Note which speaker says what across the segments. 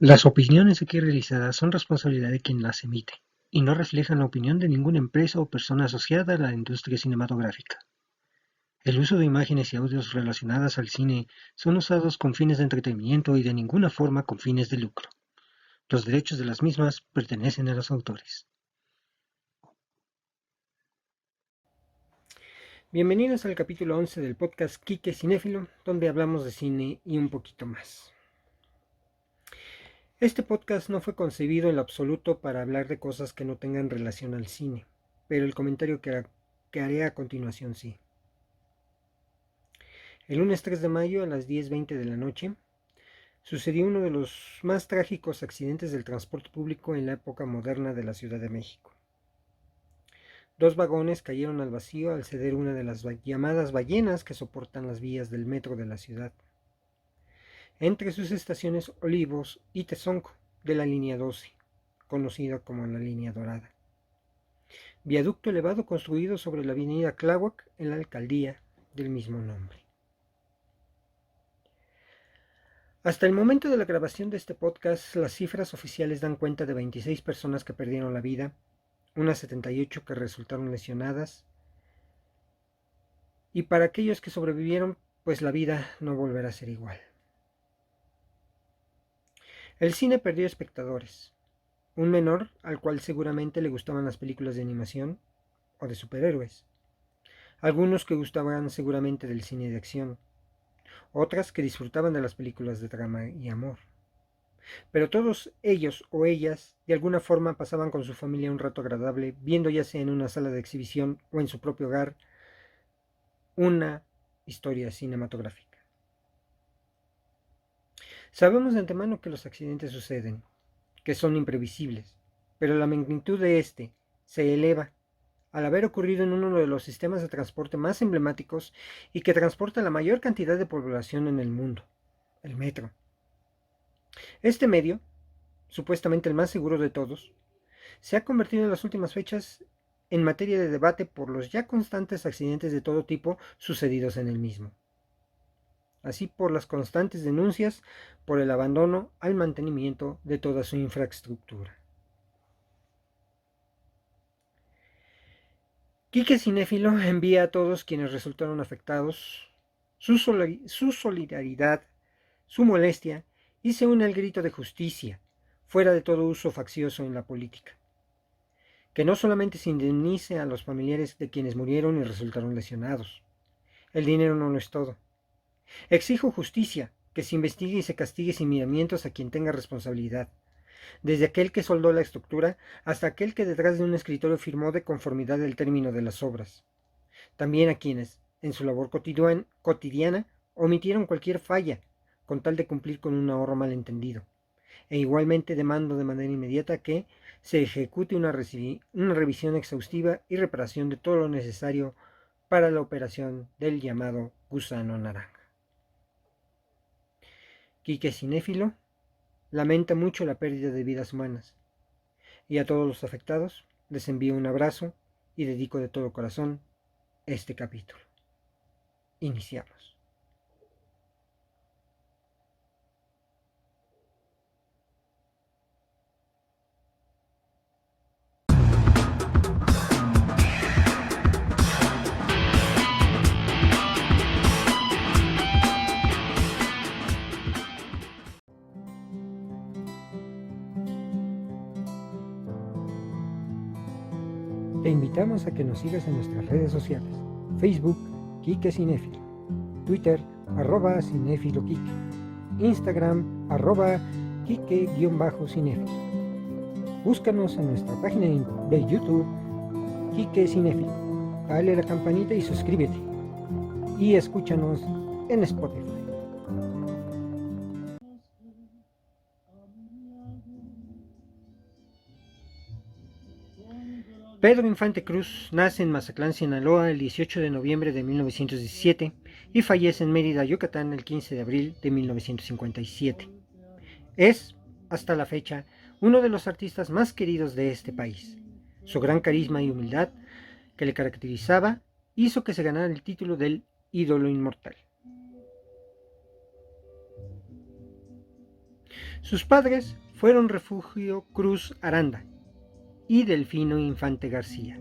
Speaker 1: Las opiniones aquí realizadas son responsabilidad de quien las emite, y no reflejan la opinión de ninguna empresa o persona asociada a la industria cinematográfica. El uso de imágenes y audios relacionadas al cine son usados con fines de entretenimiento y de ninguna forma con fines de lucro. Los derechos de las mismas pertenecen a los autores. Bienvenidos al capítulo 11 del podcast Quique Cinéfilo, donde hablamos de cine y un poquito más. Este podcast no fue concebido en lo absoluto para hablar de cosas que no tengan relación al cine, pero el comentario que haré a continuación sí. El lunes 3 de mayo a las 10:20 de la noche sucedió uno de los más trágicos accidentes del transporte público en la época moderna de la Ciudad de México. Dos vagones cayeron al vacío al ceder una de las llamadas ballenas que soportan las vías del metro de la ciudad. Entre sus estaciones Olivos y Tezonco, de la línea 12, conocida como la línea dorada. Viaducto elevado construido sobre la avenida Tláhuac en la alcaldía del mismo nombre. Hasta el momento de la grabación de este podcast, las cifras oficiales dan cuenta de 26 personas que perdieron la vida, unas 78 que resultaron lesionadas, y para aquellos que sobrevivieron, pues la vida no volverá a ser igual. El cine perdió espectadores. Un menor al cual seguramente le gustaban las películas de animación o de superhéroes. Algunos que gustaban seguramente del cine de acción. Otras que disfrutaban de las películas de drama y amor. Pero todos ellos o ellas de alguna forma pasaban con su familia un rato agradable, viendo ya sea en una sala de exhibición o en su propio hogar una historia cinematográfica. Sabemos de antemano que los accidentes suceden, que son imprevisibles, pero la magnitud de este se eleva al haber ocurrido en uno de los sistemas de transporte más emblemáticos y que transporta la mayor cantidad de población en el mundo, el metro. Este medio, supuestamente el más seguro de todos, se ha convertido en las últimas fechas en materia de debate por los ya constantes accidentes de todo tipo sucedidos en el mismo. Así por las constantes denuncias por el abandono al mantenimiento de toda su infraestructura. Quique Cinéfilo envía a todos quienes resultaron afectados su solidaridad, su molestia y se une al grito de justicia, fuera de todo uso faccioso en la política. Que no solamente se indemnice a los familiares de quienes murieron y resultaron lesionados. El dinero no lo es todo. Exijo justicia, que se investigue y se castigue sin miramientos a quien tenga responsabilidad, desde aquel que soldó la estructura hasta aquel que detrás de un escritorio firmó de conformidad el término de las obras. También a quienes, en su labor cotidiana, omitieron cualquier falla, con tal de cumplir con un ahorro malentendido. E igualmente demando de manera inmediata que se ejecute una revisión exhaustiva y reparación de todo lo necesario para la operación del llamado gusano naranja. Quique Cinéfilo lamenta mucho la pérdida de vidas humanas y a todos los afectados les envío un abrazo y dedico de todo corazón este capítulo. Iniciamos. Te invitamos a que nos sigas en nuestras redes sociales. Facebook, Quique Cinéfilo. Twitter, @cinéfiloquique. Instagram, @quique_cinéfilo. Búscanos en nuestra página de YouTube, Quique Cinéfilo. Dale a la campanita y suscríbete. Y escúchanos en Spotify. Pedro Infante Cruz nace en Mazatlán, Sinaloa, el 18 de noviembre de 1917 y fallece en Mérida, Yucatán, el 15 de abril de 1957. Es, hasta la fecha, uno de los artistas más queridos de este país. Su gran carisma y humildad que le caracterizaba hizo que se ganara el título del ídolo inmortal. Sus padres fueron Refugio Cruz Aranda y Delfino Infante García.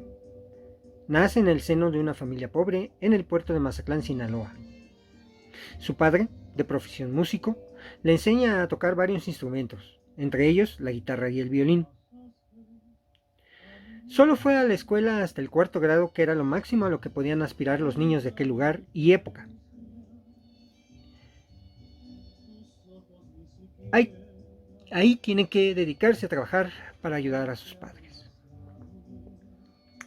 Speaker 1: Nace en el seno de una familia pobre en el puerto de Mazatlán, Sinaloa. Su padre, de profesión músico, le enseña a tocar varios instrumentos, entre ellos la guitarra y el violín. Solo fue a la escuela hasta el 4º grado, que era lo máximo a lo que podían aspirar los niños de aquel lugar y época. Ahí tiene que dedicarse a trabajar para ayudar a sus padres.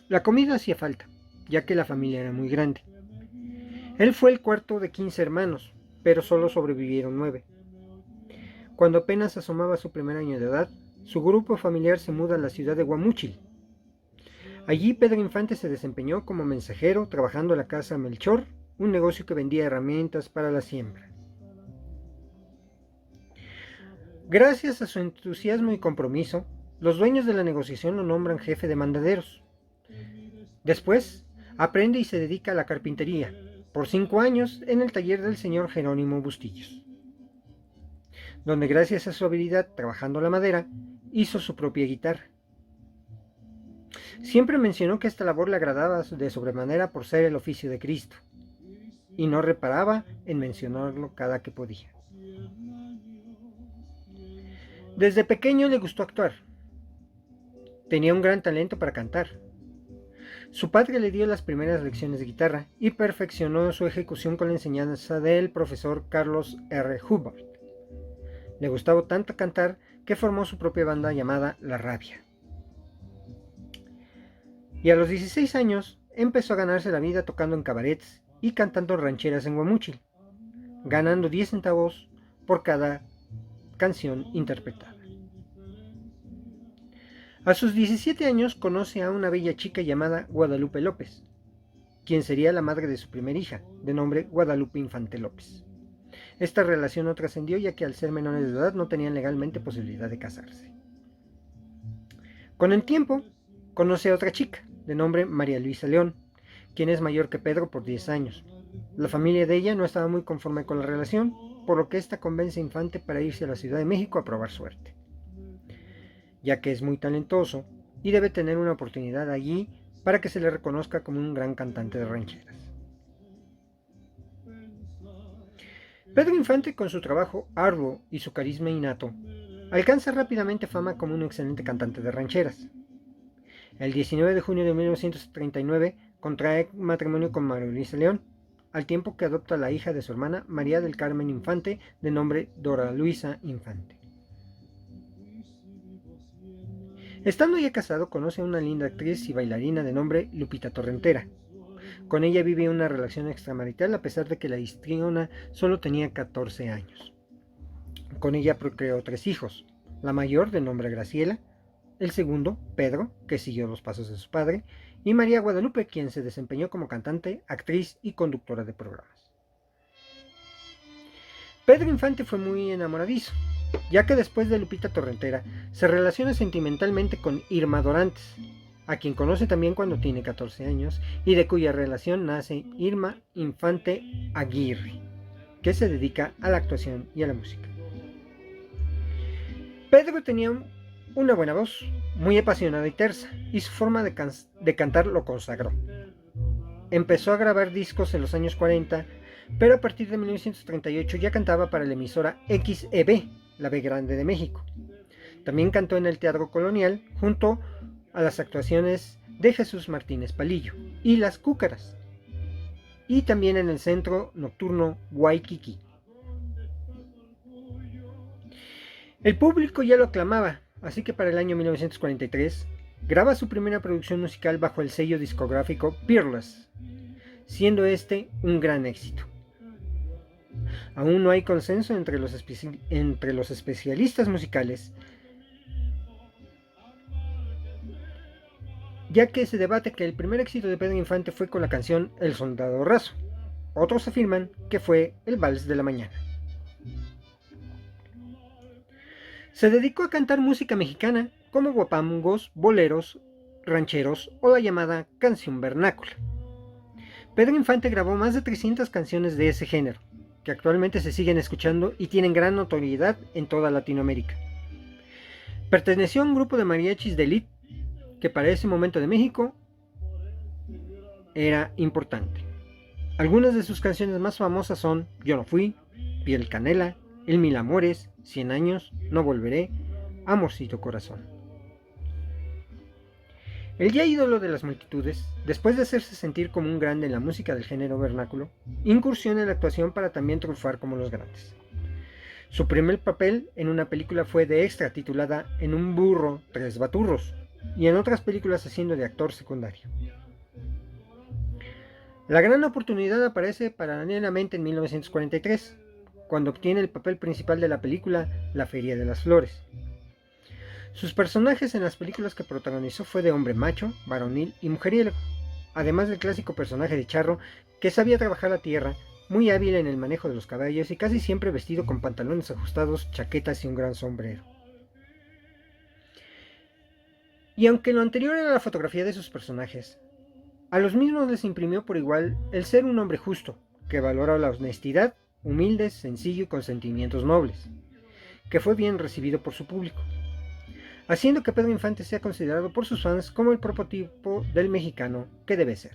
Speaker 1: La comida hacía falta, ya que la familia era muy grande. Él fue el cuarto de 15 hermanos, pero solo sobrevivieron 9. Cuando apenas asomaba su primer año de edad, su grupo familiar se muda a la ciudad de Guamúchil. Allí Pedro Infante se desempeñó como mensajero, trabajando en la casa Melchor, un negocio que vendía herramientas para la siembra. Gracias a su entusiasmo y compromiso, los dueños de la negociación lo nombran jefe de mandaderos. Después, aprende y se dedica a la carpintería, por 5 años en el taller del señor Jerónimo Bustillos, donde gracias a su habilidad trabajando la madera, hizo su propia guitarra. Siempre mencionó que esta labor le agradaba de sobremanera por ser el oficio de Cristo, y no reparaba en mencionarlo cada que podía. Desde pequeño le gustó actuar. Tenía un gran talento para cantar. Su padre le dio las primeras lecciones de guitarra y perfeccionó su ejecución con la enseñanza del profesor Carlos R. Hubbard. Le gustaba tanto cantar que formó su propia banda llamada La Rabia. Y a los 16 años empezó a ganarse la vida tocando en cabarets y cantando rancheras en Guamúchil, ganando 10 centavos por cada canción interpretada. A sus 17 años conoce a una bella chica llamada Guadalupe López, quien sería la madre de su primera hija, de nombre Guadalupe Infante López. Esta relación no trascendió, ya que al ser menores de edad no tenían legalmente posibilidad de casarse. Con el tiempo, conoce a otra chica, de nombre María Luisa León, quien es mayor que Pedro por 10 años. La familia de ella no estaba muy conforme con la relación, por lo que ésta convence a Infante para irse a la Ciudad de México a probar suerte, ya que es muy talentoso y debe tener una oportunidad allí para que se le reconozca como un gran cantante de rancheras. Pedro Infante, con su trabajo arduo y su carisma innato, alcanza rápidamente fama como un excelente cantante de rancheras. El 19 de junio de 1939 contrae matrimonio con María Luisa León, al tiempo que adopta a la hija de su hermana María del Carmen Infante, de nombre Dora Luisa Infante. Estando ya casado, conoce a una linda actriz y bailarina de nombre Lupita Torrentera. Con ella vive una relación extramarital, a pesar de que la histriona solo tenía 14 años. Con ella procreó 3 hijos, la mayor de nombre Graciela, el segundo, Pedro, que siguió los pasos de su padre, y María Guadalupe, quien se desempeñó como cantante, actriz y conductora de programas. Pedro Infante fue muy enamoradizo, ya que después de Lupita Torrentera se relaciona sentimentalmente con Irma Dorantes, a quien conoce también cuando tiene 14 años y de cuya relación nace Irma Infante Aguirre, que se dedica a la actuación y a la música. Pedro tenía una buena voz, muy apasionada y tersa, y su forma de cantar lo consagró. Empezó a grabar discos en los años 40, pero a partir de 1938 ya cantaba para la emisora XEB, la B Grande de México. También cantó en el Teatro Colonial junto a las actuaciones de Jesús Martínez Palillo y Las Cúcaras, y también en el Centro Nocturno Waikiki. El público ya lo aclamaba, así que para el año 1943 graba su primera producción musical bajo el sello discográfico Peerless, siendo este un gran éxito. Aún no hay consenso entre los especialistas musicales, ya que se debate que el primer éxito de Pedro Infante fue con la canción El Soldado Raso. Otros afirman que fue el Vals de la Mañana. Se dedicó a cantar música mexicana como guapangos, boleros, rancheros o la llamada canción vernácula. Pedro Infante grabó más de 300 canciones de ese género, que actualmente se siguen escuchando y tienen gran notoriedad en toda Latinoamérica. Perteneció a un grupo de mariachis de élite que para ese momento de México era importante. Algunas de sus canciones más famosas son Yo no fui, Piel Canela, El Mil Amores, 100 años, No volveré, Amorcito Corazón. El ya ídolo de las multitudes, después de hacerse sentir como un grande en la música del género vernáculo, incursiona en la actuación para también triunfar como los grandes. Su primer papel en una película fue de extra titulada En un burro, tres baturros, y en otras películas haciendo de actor secundario. La gran oportunidad aparece paralelamente en 1943, cuando obtiene el papel principal de la película La Feria de las Flores. Sus personajes en las películas que protagonizó fue de hombre macho, varonil y mujeriego, además del clásico personaje de charro que sabía trabajar la tierra, muy hábil en el manejo de los caballos y casi siempre vestido con pantalones ajustados, chaquetas y un gran sombrero. Y aunque lo anterior era la fotografía de sus personajes, a los mismos les imprimió por igual el ser un hombre justo, que valora la honestidad, humilde, sencillo y con sentimientos nobles, que fue bien recibido por su público, haciendo que Pedro Infante sea considerado por sus fans como el prototipo del mexicano que debe ser.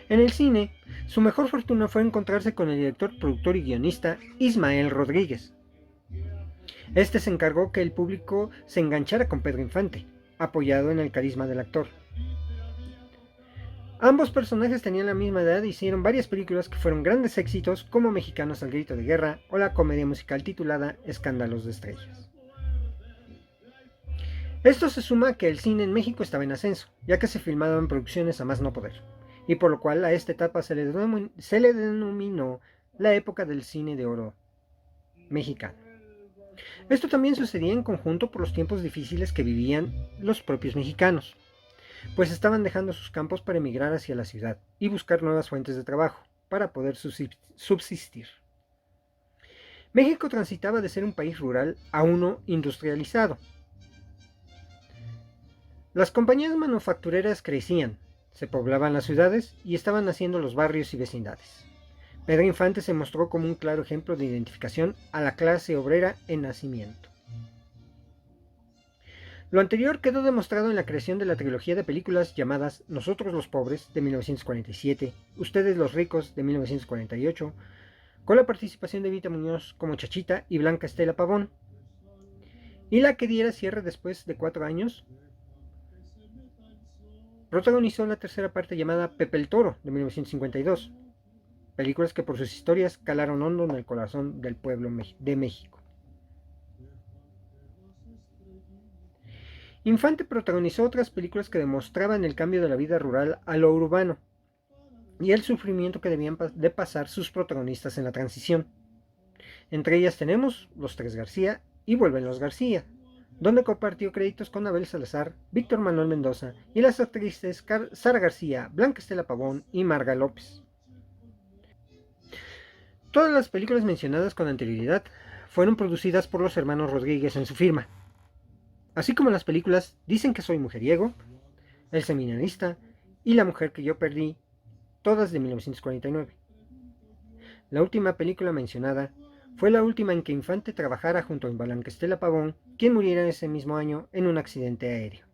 Speaker 1: En el cine, su mejor fortuna fue encontrarse con el director, productor y guionista Ismael Rodríguez. Este se encargó que el público se enganchara con Pedro Infante, apoyado en el carisma del actor. Ambos personajes tenían la misma edad y hicieron varias películas que fueron grandes éxitos, como Mexicanos al Grito de Guerra o la comedia musical titulada Escándalos de Estrellas. Esto se suma a que el cine en México estaba en ascenso, ya que se filmaban producciones a más no poder, y por lo cual a esta etapa se le denominó la época del cine de oro mexicano. Esto también sucedía en conjunto por los tiempos difíciles que vivían los propios mexicanos, pues estaban dejando sus campos para emigrar hacia la ciudad y buscar nuevas fuentes de trabajo para poder subsistir. México transitaba de ser un país rural a uno industrializado. Las compañías manufactureras crecían, se poblaban las ciudades y estaban naciendo los barrios y vecindades. Pedro Infante se mostró como un claro ejemplo de identificación a la clase obrera en nacimiento. Lo anterior quedó demostrado en la creación de la trilogía de películas llamadas Nosotros los Pobres de 1947, Ustedes los Ricos de 1948, con la participación de Evita Muñoz como Chachita y Blanca Estela Pavón, y la que diera cierre después de 4 años. Protagonizó la tercera parte llamada Pepe el Toro de 1952, películas que por sus historias calaron hondo en el corazón del pueblo de México. Infante protagonizó otras películas que demostraban el cambio de la vida rural a lo urbano y el sufrimiento que debían de pasar sus protagonistas en la transición. Entre ellas tenemos Los Tres García y Vuelven los García, donde compartió créditos con Abel Salazar, Víctor Manuel Mendoza y las actrices Sara García, Blanca Estela Pavón y Marga López. Todas las películas mencionadas con anterioridad fueron producidas por los hermanos Rodríguez en su firma, así como las películas Dicen que soy mujeriego, El seminarista y La mujer que yo perdí, todas de 1949. La última película mencionada fue la última en que Infante trabajara junto a Blanca Estela Pavón, quien muriera ese mismo año en un accidente aéreo.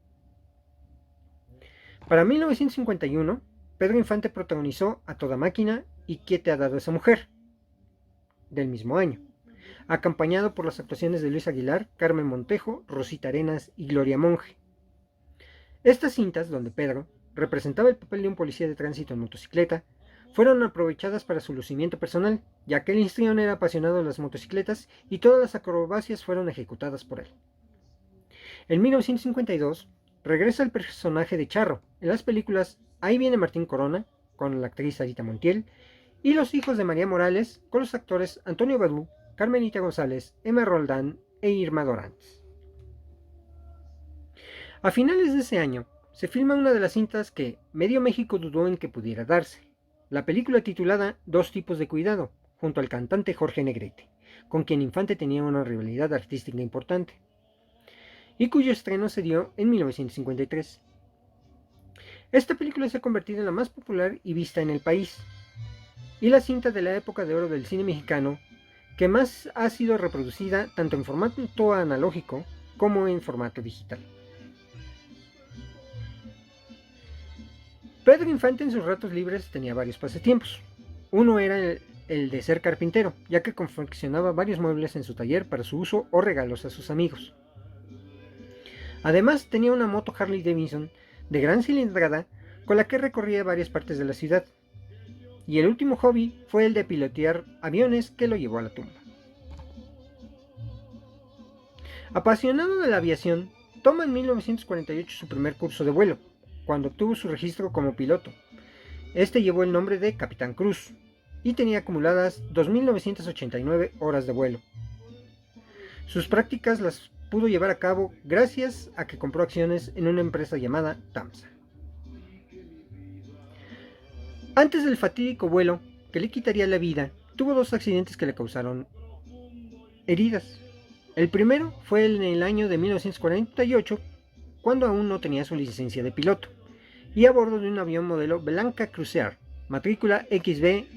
Speaker 1: Para 1951, Pedro Infante protagonizó A Toda Máquina y ¿Qué te ha dado esa mujer?, del mismo año, acompañado por las actuaciones de Luis Aguilar, Carmen Montejo, Rosita Arenas y Gloria Monge. Estas cintas, donde Pedro representaba el papel de un policía de tránsito en motocicleta, fueron aprovechadas para su lucimiento personal, ya que el histrión era apasionado de las motocicletas y todas las acrobacias fueron ejecutadas por él. En 1952, regresa el personaje de Charro en las películas Ahí viene Martín Corona, con la actriz Sarita Montiel, y Los hijos de María Morales, con los actores Antonio Badú, Carmelita González, Emma Roldán e Irma Dorantes. A finales de ese año, se filma una de las cintas que medio México dudó en que pudiera darse, la película titulada Dos tipos de cuidado, junto al cantante Jorge Negrete, con quien Infante tenía una rivalidad artística importante, y cuyo estreno se dio en 1953. Esta película se ha convertido en la más popular y vista en el país. y la cinta de la época de oro del cine mexicano que más ha sido reproducida tanto en formato analógico como en formato digital. Pedro Infante en sus ratos libres tenía varios pasatiempos. Uno era el de ser carpintero, ya que confeccionaba varios muebles en su taller para su uso o regalos a sus amigos. Además tenía una moto Harley Davidson de gran cilindrada con la que recorría varias partes de la ciudad. Y el último hobby fue el de pilotear aviones que lo llevó a la tumba. Apasionado de la aviación, toma en 1948 su primer curso de vuelo, cuando obtuvo su registro como piloto. Este llevó el nombre de Capitán Cruz y tenía acumuladas 2.989 horas de vuelo. Sus prácticas las pudo llevar a cabo gracias a que compró acciones en una empresa llamada TAMSA. Antes del fatídico vuelo que le quitaría la vida, tuvo dos accidentes que le causaron heridas. El primero fue en el año de 1948, cuando aún no tenía su licencia de piloto, y a bordo de un avión modelo Blanca Cruiser, matrícula XB-DIB,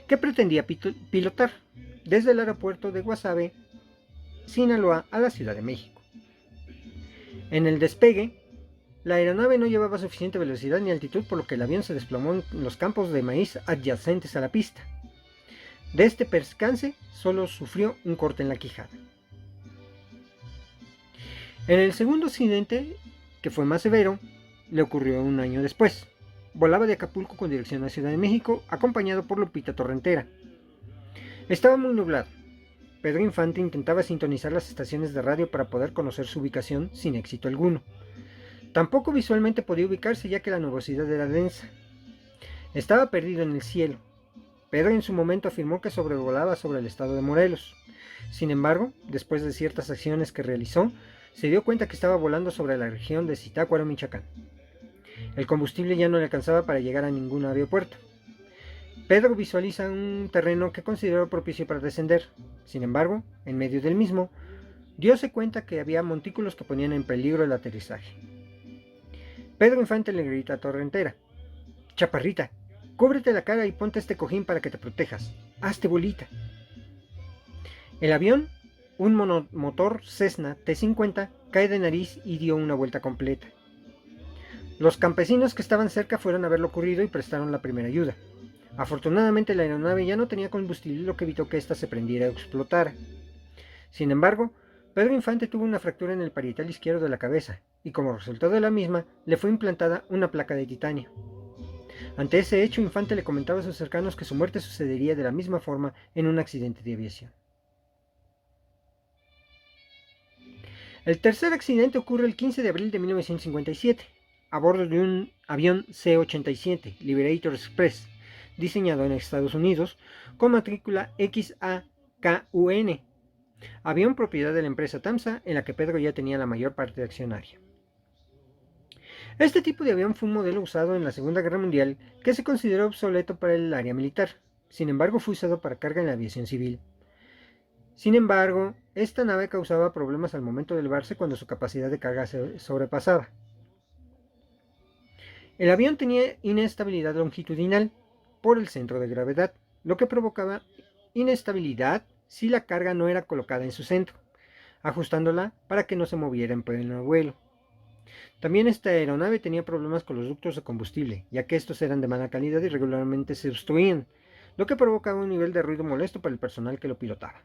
Speaker 1: que pretendía pilotar desde el aeropuerto de Guasave, Sinaloa, a la Ciudad de México. En el despegue, la aeronave no llevaba suficiente velocidad ni altitud, por lo que el avión se desplomó en los campos de maíz adyacentes a la pista. De este percance solo sufrió un corte en la quijada. En el segundo accidente, que fue más severo, le ocurrió un año después. Volaba de Acapulco con dirección a Ciudad de México, acompañado por Lupita Torrentera. Estaba muy nublado. Pedro Infante intentaba sintonizar las estaciones de radio para poder conocer su ubicación sin éxito alguno. Tampoco visualmente podía ubicarse, ya que la nubosidad era densa. Estaba perdido en el cielo. Pedro en su momento afirmó que sobrevolaba sobre el estado de Morelos. Sin embargo, después de ciertas acciones que realizó, se dio cuenta que estaba volando sobre la región de Zitácuaro, Michoacán. El combustible ya no le alcanzaba para llegar a ningún aeropuerto. Pedro visualiza un terreno que consideró propicio para descender. Sin embargo, en medio del mismo, diose cuenta que había montículos que ponían en peligro el aterrizaje. Pedro Infante le grita a Torrentera: «Chaparrita, cúbrete la cara y ponte este cojín para que te protejas. Hazte bolita». El avión, un monomotor Cessna T-50, cae de nariz y dio una vuelta completa. Los campesinos que estaban cerca fueron a ver lo ocurrido y prestaron la primera ayuda. Afortunadamente la aeronave ya no tenía combustible, lo que evitó que ésta se prendiera o explotara. Sin embargo, Pedro Infante tuvo una fractura en el parietal izquierdo de la cabeza, y como resultado de la misma, le fue implantada una placa de titanio. Ante ese hecho, Infante le comentaba a sus cercanos que su muerte sucedería de la misma forma en un accidente de aviación. El tercer accidente ocurre el 15 de abril de 1957, a bordo de un avión C-87 Liberator Express, diseñado en Estados Unidos, con matrícula XAKUN, avión propiedad de la empresa TAMSA, en la que Pedro ya tenía la mayor parte de accionaria. Este tipo de avión fue un modelo usado en la Segunda Guerra Mundial que se consideró obsoleto para el área militar. Sin embargo, fue usado para carga en la aviación civil. Sin embargo, esta nave causaba problemas al momento de elevarse cuando su capacidad de carga se sobrepasaba. El avión tenía inestabilidad longitudinal por el centro de gravedad, lo que provocaba inestabilidad si la carga no era colocada en su centro, ajustándola para que no se moviera en pleno vuelo. También esta aeronave tenía problemas con los ductos de combustible, ya que estos eran de mala calidad y regularmente se obstruían, lo que provocaba un nivel de ruido molesto para el personal que lo pilotaba.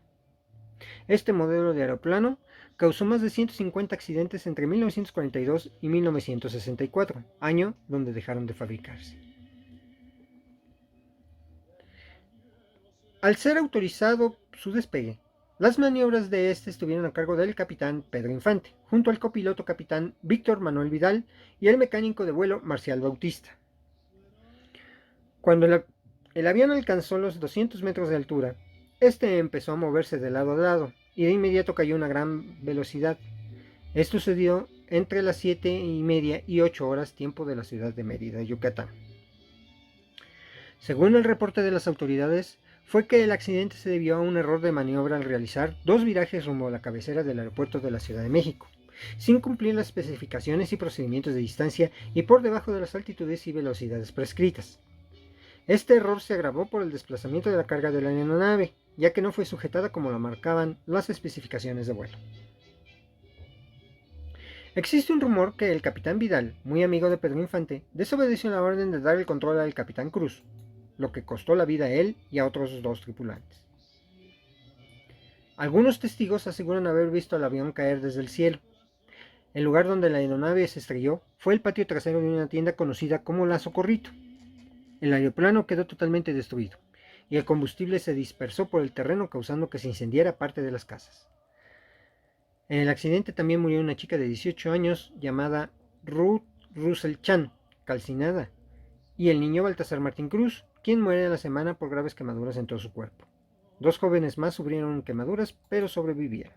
Speaker 1: Este modelo de aeroplano causó más de 150 accidentes entre 1942 y 1964, año donde dejaron de fabricarse. Al ser autorizado su despegue, las maniobras de este estuvieron a cargo del capitán Pedro Infante, junto al copiloto capitán Víctor Manuel Vidal y el mecánico de vuelo Marcial Bautista. Cuando el avión alcanzó los 200 metros de altura, este empezó a moverse de lado a lado y de inmediato cayó a una gran velocidad. Esto sucedió entre las 7:30 y 8 horas tiempo de la ciudad de Mérida, Yucatán. Según el reporte de las autoridades, fue que el accidente se debió a un error de maniobra al realizar dos virajes rumbo a la cabecera del aeropuerto de la Ciudad de México, sin cumplir las especificaciones y procedimientos de distancia y por debajo de las altitudes y velocidades prescritas. Este error se agravó por el desplazamiento de la carga de la aeronave, ya que no fue sujetada como lo marcaban las especificaciones de vuelo. Existe un rumor que el capitán Vidal, muy amigo de Pedro Infante, desobedeció la orden de dar el control al capitán Cruz, lo que costó la vida a él y a otros 2 tripulantes. Algunos testigos aseguran haber visto al avión caer desde el cielo. El lugar donde la aeronave se estrelló fue el patio trasero de una tienda conocida como La Socorrito. El aeroplano quedó totalmente destruido y el combustible se dispersó por el terreno causando que se incendiara parte de las casas. En el accidente también murió una chica de 18 años llamada Ruth Russell Chan, calcinada, y el niño Baltasar Martín Cruz, quien muere a la semana por graves quemaduras en todo su cuerpo. 2 jóvenes más sufrieron quemaduras, pero sobrevivieron.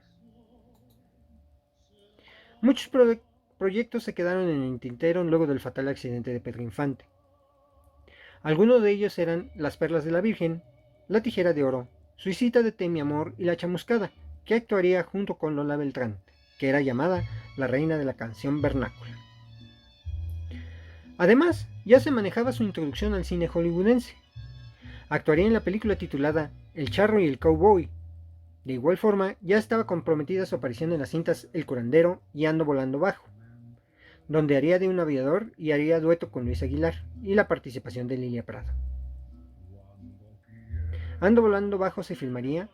Speaker 1: Muchos proyectos se quedaron en el tintero luego del fatal accidente de Pedro Infante. Algunos de ellos eran Las Perlas de la Virgen, La Tijera de Oro, Suicida de Té, mi amor y La Chamuscada, que actuaría junto con Lola Beltrán, que era llamada la reina de la canción vernácula. Además, ya se manejaba su introducción al cine hollywoodense. Actuaría en la película titulada El Charro y el Cowboy. De igual forma, ya estaba comprometida su aparición en las cintas El Curandero y Ando Volando Bajo, donde haría de un aviador y haría dueto con Luis Aguilar, y la participación de Lilia Prado. Ando Volando Bajo se filmaría,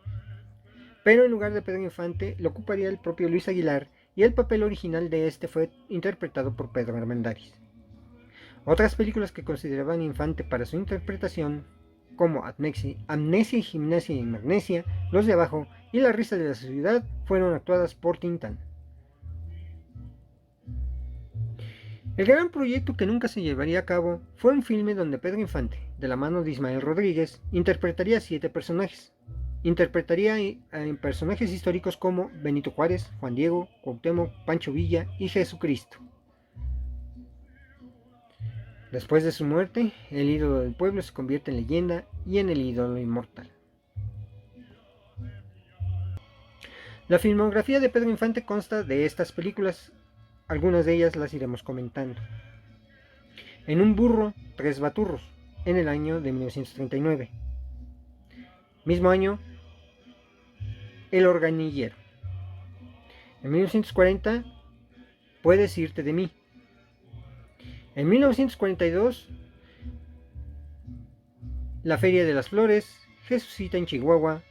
Speaker 1: pero en lugar de Pedro Infante lo ocuparía el propio Luis Aguilar, y el papel original de este fue interpretado por Pedro Armendáriz. Otras películas que consideraban Infante para su interpretación, como Amnesia y Gimnasia y Magnesia, Los de Abajo y La Risa de la Ciudad, fueron actuadas por Tintán. El gran proyecto que nunca se llevaría a cabo fue un filme donde Pedro Infante, de la mano de Ismael Rodríguez, interpretaría a 7 personajes. Interpretaría en personajes históricos como Benito Juárez, Juan Diego, Cuauhtémoc, Pancho Villa y Jesucristo. Después de su muerte, el ídolo del pueblo se convierte en leyenda y en el ídolo inmortal. La filmografía de Pedro Infante consta de estas películas, algunas de ellas las iremos comentando. En un burro, 3 baturros, en el año de 1939. Mismo año, El Organillero. En 1940, Puedes irte de mí. En 1942, La Feria de las Flores, Jesucita en Chihuahua,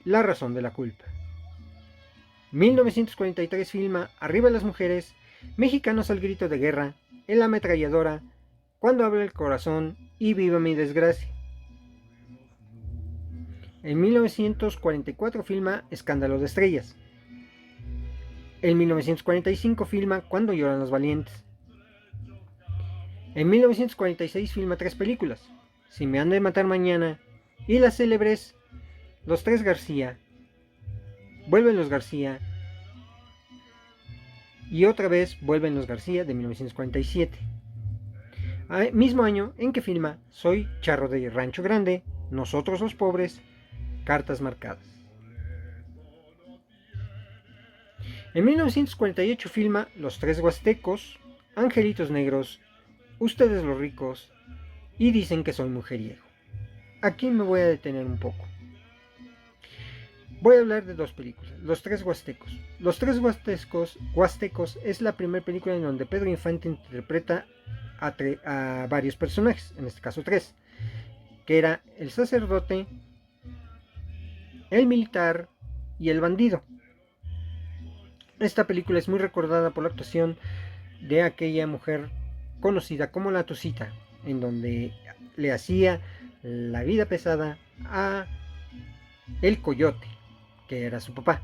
Speaker 1: La razón de la culpa. 1943 filma Arriba las mujeres, Mexicanos al grito de guerra, En la ametralladora, Cuando habla el corazón y Viva mi desgracia. En 1944 filma Escándalo de estrellas. En 1945 filma Cuando lloran los valientes. En 1946 filma 3 películas, Si me han de matar mañana y las célebres Los Tres García, Vuelven los García y otra vez Vuelven los García de 1947. Mismo año en que filma Soy Charro de Rancho Grande, Nosotros los Pobres, Cartas Marcadas. En 1948 filma Los Tres Huastecos, Angelitos Negros, Ustedes los Ricos y Dicen que soy mujeriego. Aquí me voy a detener un poco. Voy a hablar de 2 películas, Los Tres Huastecos. Los Tres Huastecos es la primera película en donde Pedro Infante interpreta a varios personajes, en este caso 3, que era el sacerdote, el militar y el bandido. Esta película es muy recordada por la actuación de aquella mujer conocida como la Tucita, en donde le hacía la vida pesada a el Coyote, que era su papá.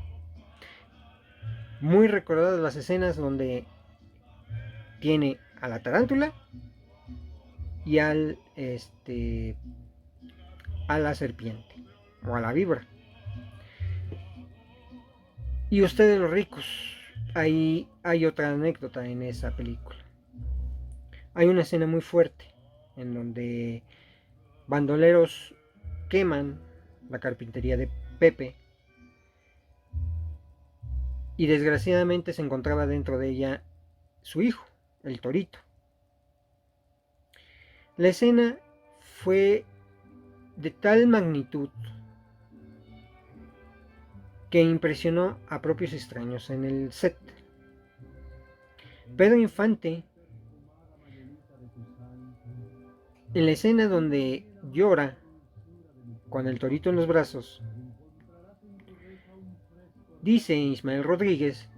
Speaker 1: Muy recordadas las escenas donde tiene a la tarántula y a la serpiente o a la víbora. Y Ustedes los Ricos, ahí hay otra anécdota en esa película. Hay una escena muy fuerte en donde bandoleros queman la carpintería de Pepe y desgraciadamente se encontraba dentro de ella su hijo, el Torito. La escena fue de tal magnitud que impresionó a propios extraños en el set. Pedro Infante, en la escena donde llora con el torito en los brazos, dice Ismael Rodríguez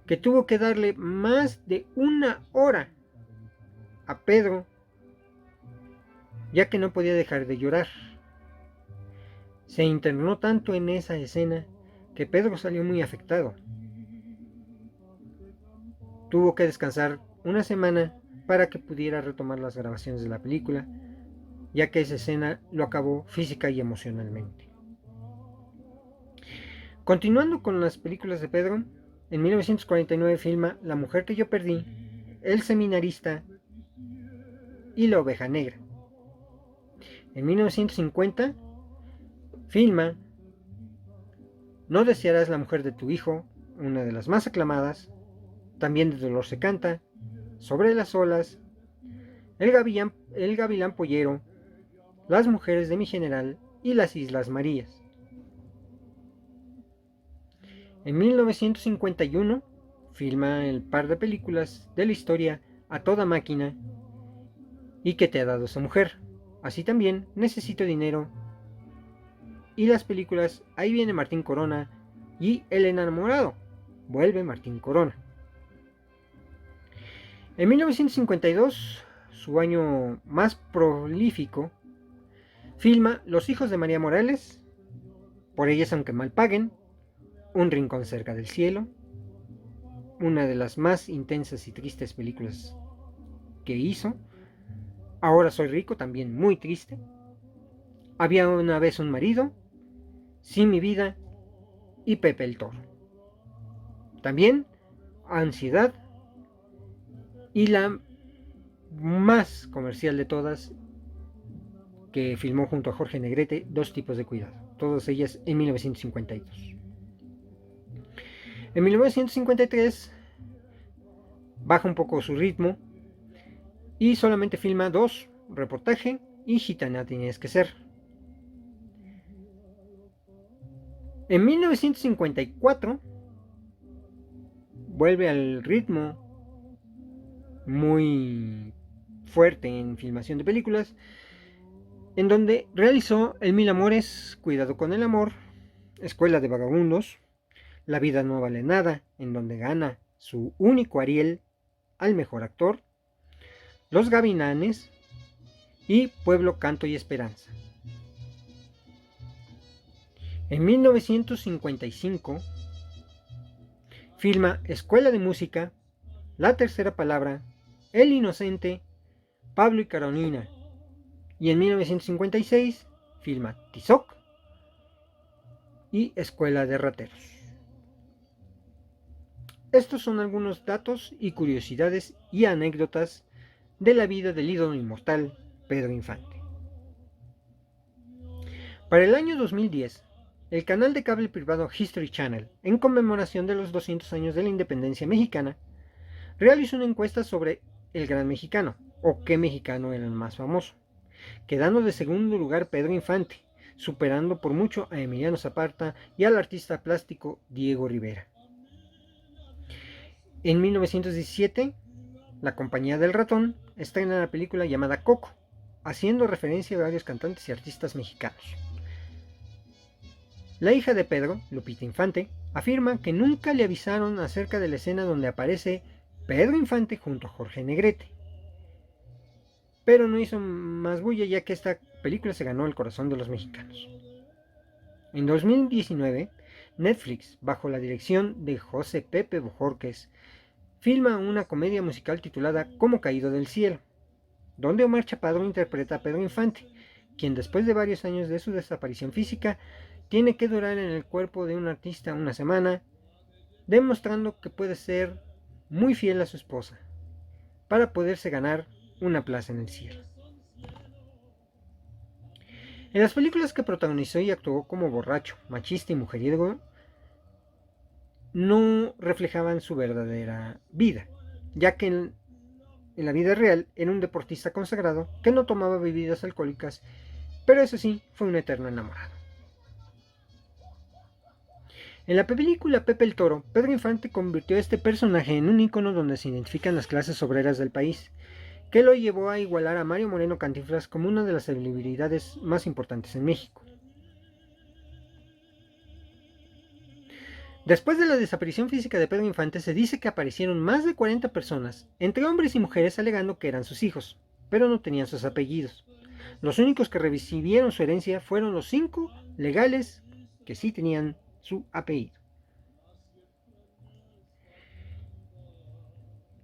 Speaker 1: que tuvo que darle más de 1 hora a Pedro, ya que no podía dejar de llorar. Se internó tanto en esa escena que Pedro salió muy afectado. Tuvo que descansar una semana para que pudiera retomar las grabaciones de la película, ya que esa escena lo acabó física y emocionalmente. Continuando con las películas de Pedro, en 1949 filma La mujer que yo perdí, El seminarista y La oveja negra. En 1950 filma No desearás la mujer de tu hijo, una de las más aclamadas, también de Dolor se canta, Sobre las olas, El gavilán pollero, Las mujeres de mi general y Las Islas Marías. En 1951 filma el par de películas de la historia A toda máquina y ¿Qué te ha dado esa mujer? Así también Necesito dinero y las películas Ahí viene Martín Corona y El enamorado, vuelve Martín Corona. En 1952, su año más prolífico, filma Los hijos de María Morales, Por ellas aunque mal paguen, Un rincón cerca del cielo, una de las más intensas y tristes películas que hizo. Ahora soy rico, también muy triste. Había una vez un marido, Sin mi vida y Pepe el Toro. También Ansiedad y la más comercial de todas, que filmó junto a Jorge Negrete, Dos tipos de cuidado, todas ellas en 1952. En 1953 baja un poco su ritmo y solamente filma dos, Reportaje y Gitana tienes que ser. En 1954 vuelve al ritmo muy fuerte en filmación de películas, en donde realizó El Mil Amores, Cuidado con el amor, Escuela de Vagabundos, La vida no vale nada, en donde gana su único Ariel al mejor actor, Los Gavilanes y Pueblo, Canto y Esperanza. En 1955 filma Escuela de Música, La tercera palabra, El inocente, Pablo y Carolina. Y en 1956 filma Tizoc y Escuela de Rateros. Estos son algunos datos y curiosidades y anécdotas de la vida del ídolo inmortal Pedro Infante. Para el año 2010, el canal de cable privado History Channel, en conmemoración de los 200 años de la independencia mexicana, realizó una encuesta sobre el gran mexicano, o qué mexicano era el más famoso, quedando de segundo lugar Pedro Infante, superando por mucho a Emiliano Zapata y al artista plástico Diego Rivera. En 1917, La Compañía del Ratón estrena la película llamada Coco, haciendo referencia a varios cantantes y artistas mexicanos. La hija de Pedro, Lupita Infante, afirma que nunca le avisaron acerca de la escena donde aparece Pedro Infante junto a Jorge Negrete. Pero no hizo más bulla, ya que esta película se ganó el corazón de los mexicanos. En 2019, Netflix, bajo la dirección de José Pepe Bojorquez, filma una comedia musical titulada Como caído del cielo, donde Omar Chaparro interpreta a Pedro Infante, quien después de varios años de su desaparición física, tiene que durar en el cuerpo de un artista una semana, demostrando que puede ser muy fiel a su esposa, para poderse ganar una plaza en el cielo. En las películas que protagonizó y actuó como borracho, machista y mujeriego, no reflejaban su verdadera vida, ya que en la vida real era un deportista consagrado que no tomaba bebidas alcohólicas, pero eso sí, fue un eterno enamorado. En la película Pepe el Toro, Pedro Infante convirtió a este personaje en un ícono donde se identifican las clases obreras del país, que lo llevó a igualar a Mario Moreno Cantinflas como una de las celebridades más importantes en México. Después de la desaparición física de Pedro Infante, se dice que aparecieron más de 40 personas, entre hombres y mujeres, alegando que eran sus hijos, pero no tenían sus apellidos. Los únicos que recibieron su herencia fueron los 5 legales que sí tenían su apellido.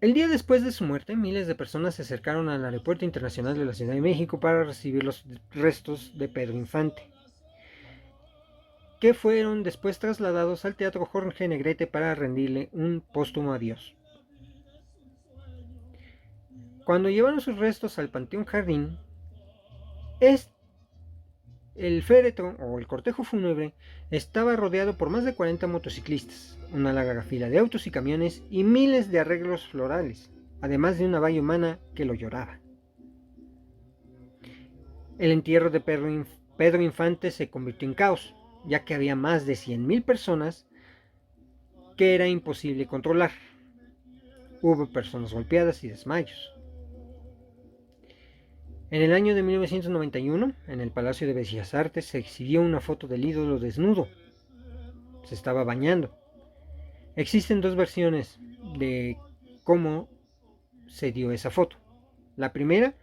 Speaker 1: El día después de su muerte, miles de personas se acercaron al Aeropuerto Internacional de la Ciudad de México para recibir los restos de Pedro Infante, que fueron después trasladados al Teatro Jorge Negrete para rendirle un póstumo adiós. Cuando llevaron sus restos al Panteón Jardín, el féretro o el cortejo fúnebre estaba rodeado por más de 40 motociclistas, una larga fila de autos y camiones y miles de arreglos florales, además de una valla humana que lo lloraba. El entierro de Pedro Infante se convirtió en caos, ya que había más de 100,000 personas que era imposible controlar. Hubo personas golpeadas y desmayos. En el año de 1991, en el Palacio de Bellas Artes, se exhibió una foto del ídolo desnudo. Se estaba bañando. Existen dos versiones de cómo se dio esa foto. La primera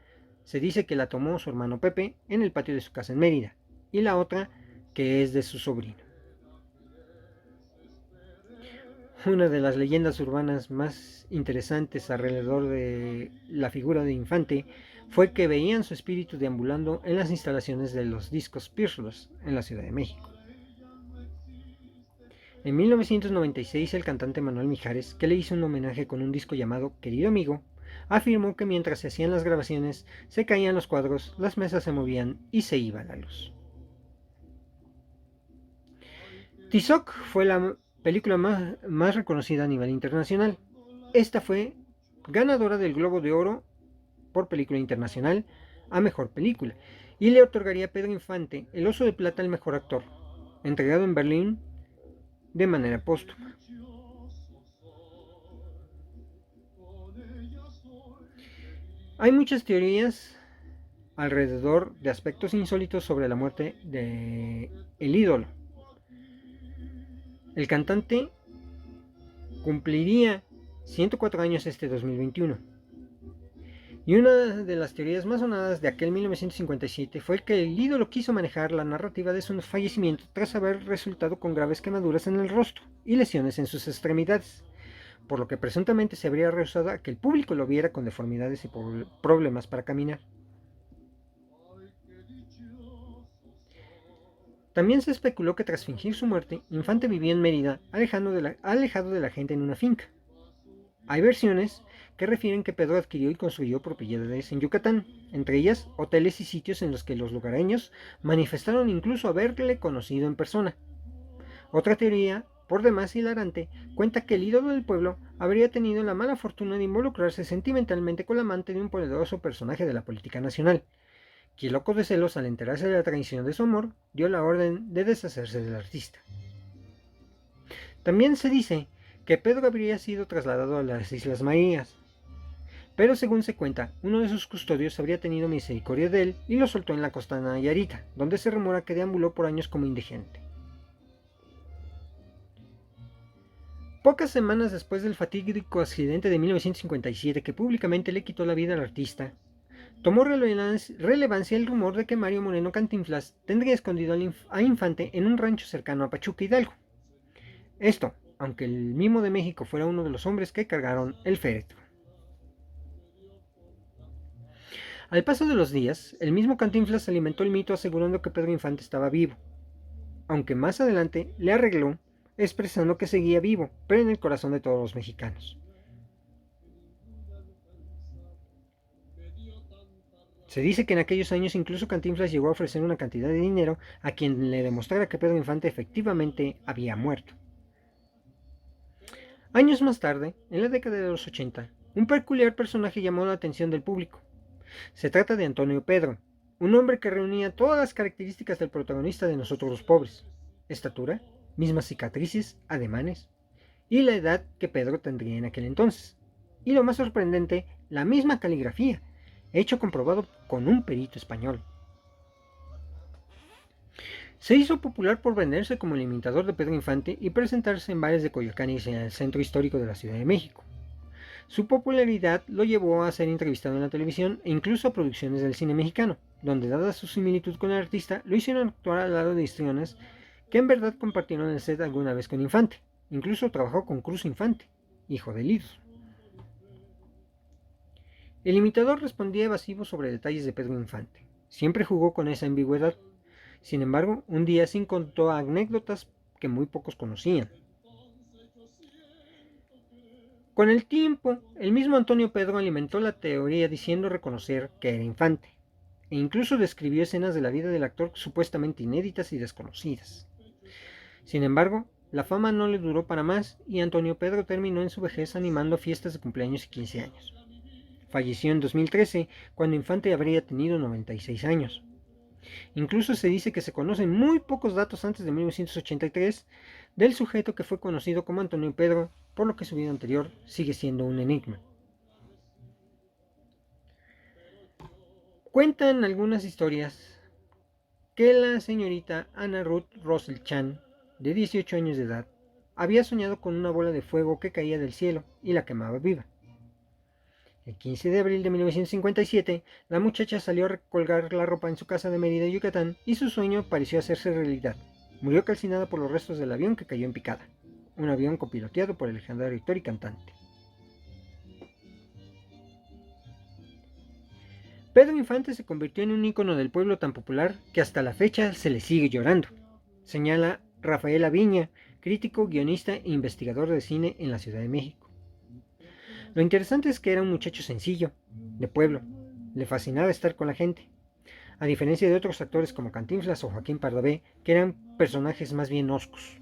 Speaker 1: se dice que la tomó su hermano Pepe en el patio de su casa en Mérida, y la otra que es de su sobrino. Una de las leyendas urbanas más interesantes alrededor de la figura de Infante fue que veían su espíritu deambulando en las instalaciones de los discos Pirlos en la Ciudad de México. En 1996, el cantante Manuel Mijares, que le hizo un homenaje con un disco llamado Querido Amigo, afirmó que mientras se hacían las grabaciones se caían los cuadros, las mesas se movían y se iba la luz. Tizoc fue la película más reconocida a nivel internacional. Esta fue ganadora del Globo de Oro por película internacional a mejor película y le otorgaría a Pedro Infante el Oso de Plata al mejor actor, entregado en Berlín de manera póstuma. Hay muchas teorías alrededor de aspectos insólitos sobre la muerte del ídolo. El cantante cumpliría 104 años este 2021. Y una de las teorías más sonadas de aquel 1957 fue que el ídolo quiso manejar la narrativa de su fallecimiento tras haber resultado con graves quemaduras en el rostro y lesiones en sus extremidades, por lo que presuntamente se habría rehusado a que el público lo viera con deformidades y problemas para caminar. También se especuló que tras fingir su muerte, Infante vivía en Mérida, alejado de la gente en una finca. Hay versiones que refieren que Pedro adquirió y construyó propiedades en Yucatán, entre ellas hoteles y sitios en los que los lugareños manifestaron incluso haberle conocido en persona. Otra teoría, por demás hilarante, cuenta que el ídolo del pueblo habría tenido la mala fortuna de involucrarse sentimentalmente con la amante de un poderoso personaje de la política nacional, que, loco de celos al enterarse de la traición de su amor, dio la orden de deshacerse del artista. También se dice que Pedro habría sido trasladado a las Islas Marías, pero según se cuenta, uno de sus custodios habría tenido misericordia de él y lo soltó en la costa Nayarita, donde se rumora que deambuló por años como indigente. Pocas semanas después del fatídico accidente de 1957 que públicamente le quitó la vida al artista, tomó relevancia el rumor de que Mario Moreno Cantinflas tendría escondido a Infante en un rancho cercano a Pachuca, Hidalgo. Esto, aunque el Mimo de México fuera uno de los hombres que cargaron el féretro. Al paso de los días, el mismo Cantinflas alimentó el mito asegurando que Pedro Infante estaba vivo, aunque más adelante le arregló expresando que seguía vivo, pero en el corazón de todos los mexicanos. Se dice que en aquellos años incluso Cantinflas llegó a ofrecer una cantidad de dinero a quien le demostrara que Pedro Infante efectivamente había muerto. Años más tarde, en la década de los 80, un peculiar personaje llamó la atención del público. Se trata de Antonio Pedro, un hombre que reunía todas las características del protagonista de Nosotros los Pobres: estatura, mismas cicatrices, ademanes, y la edad que Pedro tendría en aquel entonces. Y lo más sorprendente, la misma caligrafía, hecho comprobado con un perito español. Se hizo popular por venderse como el imitador de Pedro Infante y presentarse en bares de Coyoacán y en el centro histórico de la Ciudad de México. Su popularidad lo llevó a ser entrevistado en la televisión e incluso a producciones del cine mexicano, donde, dada su similitud con el artista, lo hicieron actuar al lado de histriones que en verdad compartieron el set alguna vez con Infante. Incluso trabajó con Cruz Infante, hijo de Lidos. El imitador respondía evasivo sobre detalles de Pedro Infante. Siempre jugó con esa ambigüedad. Sin embargo, un día sí contó anécdotas que muy pocos conocían. Con el tiempo, el mismo Antonio Pedro alimentó la teoría diciendo reconocer que era Infante, e incluso describió escenas de la vida del actor supuestamente inéditas y desconocidas. Sin embargo, la fama no le duró para más y Antonio Pedro terminó en su vejez animando fiestas de cumpleaños y 15 años. Falleció en 2013, cuando Infante habría tenido 96 años. Incluso se dice que se conocen muy pocos datos antes de 1983 del sujeto que fue conocido como Antonio Pedro, por lo que su vida anterior sigue siendo un enigma. Cuentan algunas historias que la señorita Anna Ruth Russell Chan, de 18 años de edad, había soñado con una bola de fuego que caía del cielo y la quemaba viva. El 15 de abril de 1957, la muchacha salió a colgar la ropa en su casa de Mérida, Yucatán, y su sueño pareció hacerse realidad. Murió calcinada por los restos del avión que cayó en picada, un avión copiloteado por el legendario actor y cantante. Pedro Infante se convirtió en un ícono del pueblo tan popular que hasta la fecha se le sigue llorando, señala Rafaela Viña, crítico, guionista e investigador de cine en la Ciudad de México. Lo interesante es que era un muchacho sencillo, de pueblo, le fascinaba estar con la gente, a diferencia de otros actores como Cantinflas o Joaquín Pardavé, que eran personajes más bien hoscos.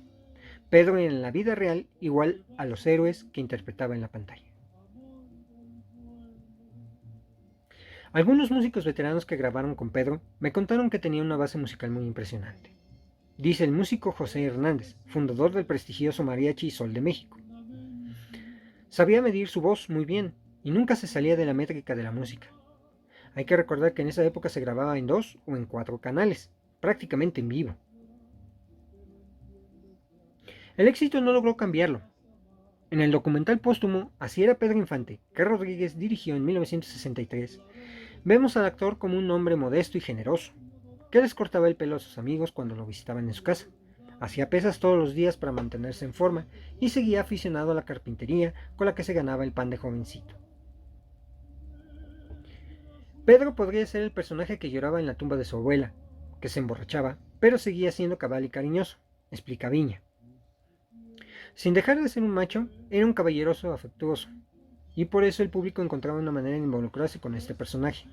Speaker 1: Pedro en la vida real igual a los héroes que interpretaba en la pantalla. Algunos músicos veteranos que grabaron con Pedro me contaron que tenía una base musical muy impresionante. Dice el músico José Hernández, fundador del prestigioso Mariachi Sol de México. Sabía medir su voz muy bien y nunca se salía de la métrica de la música. Hay que recordar que en esa época se grababa en 2 o en 4 canales, prácticamente en vivo. El éxito no logró cambiarlo. En el documental póstumo Así era Pedro Infante, que Rodríguez dirigió en 1963, vemos al actor como un hombre modesto y generoso, que les cortaba el pelo a sus amigos cuando lo visitaban en su casa. Hacía pesas todos los días para mantenerse en forma y seguía aficionado a la carpintería con la que se ganaba el pan de jovencito. Pedro podría ser el personaje que lloraba en la tumba de su abuela, que se emborrachaba, pero seguía siendo cabal y cariñoso, explica Viña. Sin dejar de ser un macho, era un caballeroso afectuoso, y por eso el público encontraba una manera de involucrarse con este personaje.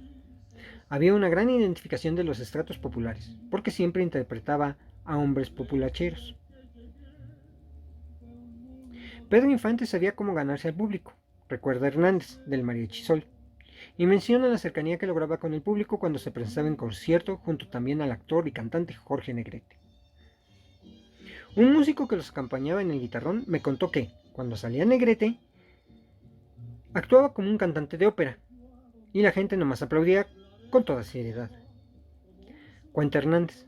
Speaker 1: Había una gran identificación de los estratos populares, porque siempre interpretaba a hombres populacheros. Pedro Infante sabía cómo ganarse al público, recuerda Hernández, del Mariachi Sol, y menciona la cercanía que lograba con el público cuando se presentaba en concierto junto también al actor y cantante Jorge Negrete. Un músico que los acompañaba en el guitarrón me contó que, cuando salía Negrete, actuaba como un cantante de ópera, y la gente nomás aplaudía con toda seriedad. Cuenta Hernández.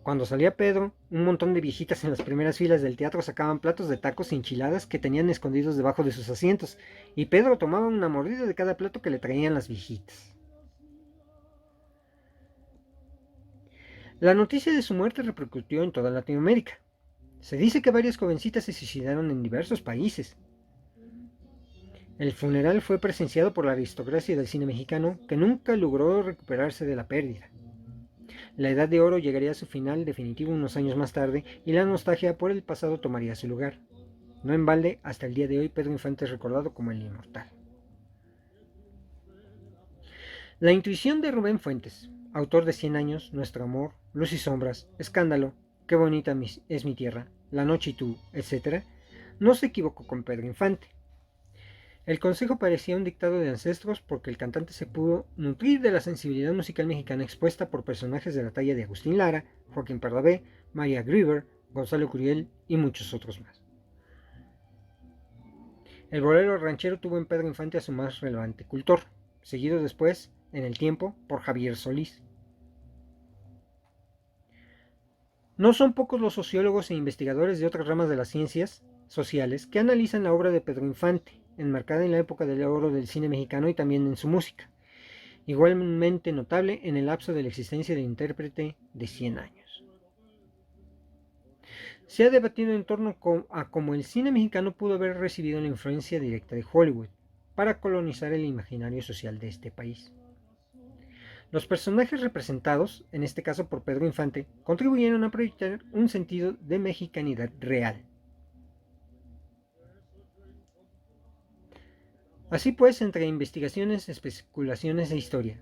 Speaker 1: Cuando salía Pedro, un montón de viejitas en las primeras filas del teatro sacaban platos de tacos y enchiladas que tenían escondidos debajo de sus asientos, y Pedro tomaba una mordida de cada plato que le traían las viejitas. La noticia de su muerte repercutió en toda Latinoamérica. Se dice que varias jovencitas se suicidaron en diversos países. El funeral fue presenciado por la aristocracia del cine mexicano, que nunca logró recuperarse de la pérdida. La Edad de Oro llegaría a su final definitivo unos años más tarde y la nostalgia por el pasado tomaría su lugar. No en balde, hasta el día de hoy Pedro Infante es recordado como el inmortal. La intuición de Rubén Fuentes, autor de 100 años, Nuestro amor, Luz y sombras, Escándalo, Qué bonita es mi tierra, La noche y tú, etc., no se equivocó con Pedro Infante. El consejo parecía un dictado de ancestros porque el cantante se pudo nutrir de la sensibilidad musical mexicana expuesta por personajes de la talla de Agustín Lara, Joaquín Pardavé, María Grieber, Gonzalo Curiel y muchos otros más. El bolero ranchero tuvo en Pedro Infante a su más relevante cultor, seguido después, en el tiempo, por Javier Solís. No son pocos los sociólogos e investigadores de otras ramas de las ciencias sociales que analizan la obra de Pedro Infante, enmarcada en la época del oro del cine mexicano y también en su música, igualmente notable en el lapso de la existencia del intérprete de 100 años. Se ha debatido en torno a cómo el cine mexicano pudo haber recibido la influencia directa de Hollywood para colonizar el imaginario social de este país. Los personajes representados, en este caso por Pedro Infante, contribuyeron a proyectar un sentido de mexicanidad real. Así pues, entre investigaciones, especulaciones e historia,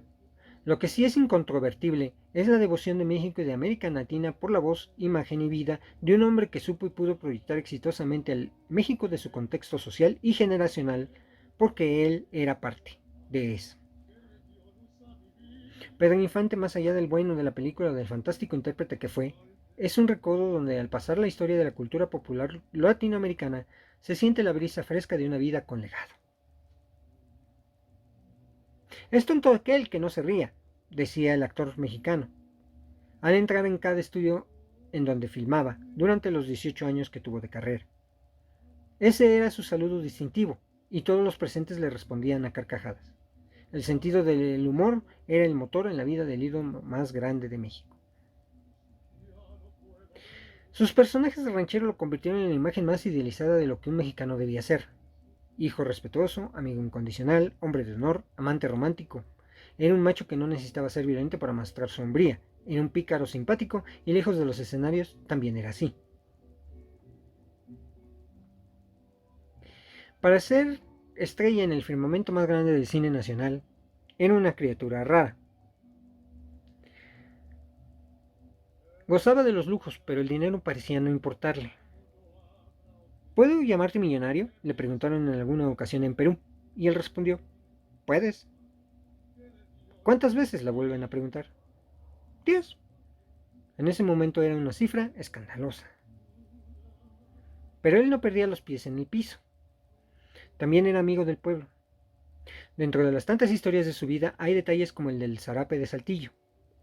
Speaker 1: lo que sí es incontrovertible es la devoción de México y de América Latina por la voz, imagen y vida de un hombre que supo y pudo proyectar exitosamente al México de su contexto social y generacional, porque él era parte de eso. Pedro Infante, más allá del bueno de la película o del fantástico intérprete que fue, es un recodo donde al pasar la historia de la cultura popular latinoamericana se siente la brisa fresca de una vida con legado. Es tonto aquel que no se ría, decía el actor mexicano, al entrar en cada estudio en donde filmaba durante los 18 años que tuvo de carrera. Ese era su saludo distintivo, y todos los presentes le respondían a carcajadas. El sentido del humor era el motor en la vida del ídolo más grande de México. Sus personajes de ranchero lo convirtieron en la imagen más idealizada de lo que un mexicano debía ser. Hijo respetuoso, amigo incondicional, hombre de honor, amante romántico. Era un macho que no necesitaba ser violento para mostrar su hombría. Era un pícaro simpático y lejos de los escenarios también era así. Para ser estrella en el firmamento más grande del cine nacional, era una criatura rara. Gozaba de los lujos, pero el dinero parecía no importarle. ¿Puedo llamarte millonario?, le preguntaron en alguna ocasión en Perú, y él respondió: ¿puedes? ¿Cuántas veces?, la vuelven a preguntar. 10. En ese momento era una cifra escandalosa. Pero él no perdía los pies en el piso. También era amigo del pueblo. Dentro de las tantas historias de su vida hay detalles como el del zarape de Saltillo,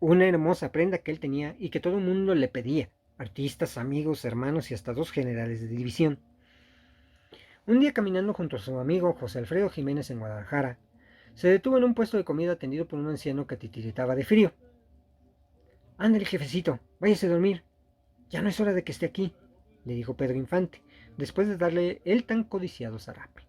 Speaker 1: una hermosa prenda que él tenía y que todo el mundo le pedía, artistas, amigos, hermanos y hasta 2 generales de división. Un día, caminando junto a su amigo José Alfredo Jiménez en Guadalajara, se detuvo en un puesto de comida atendido por un anciano que titiritaba de frío. «Ándale, jefecito, váyase a dormir. Ya no es hora de que esté aquí», le dijo Pedro Infante, después de darle el tan codiciado zarape.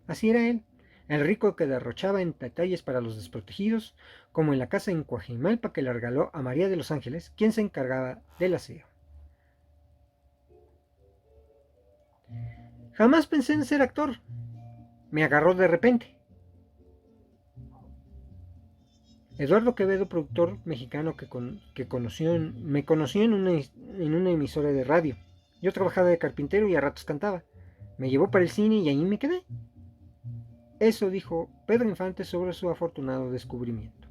Speaker 1: Así era él, el rico que derrochaba en detalles para los desprotegidos, como en la casa en Coajimalpa que le regaló a María de los Ángeles, quien se encargaba del aseo. Jamás pensé en ser actor. Me agarró de repente. Eduardo Quevedo, productor mexicano que me conoció en una emisora de radio. Yo trabajaba de carpintero y a ratos cantaba. Me llevó para el cine y ahí me quedé. Eso dijo Pedro Infante sobre su afortunado descubrimiento.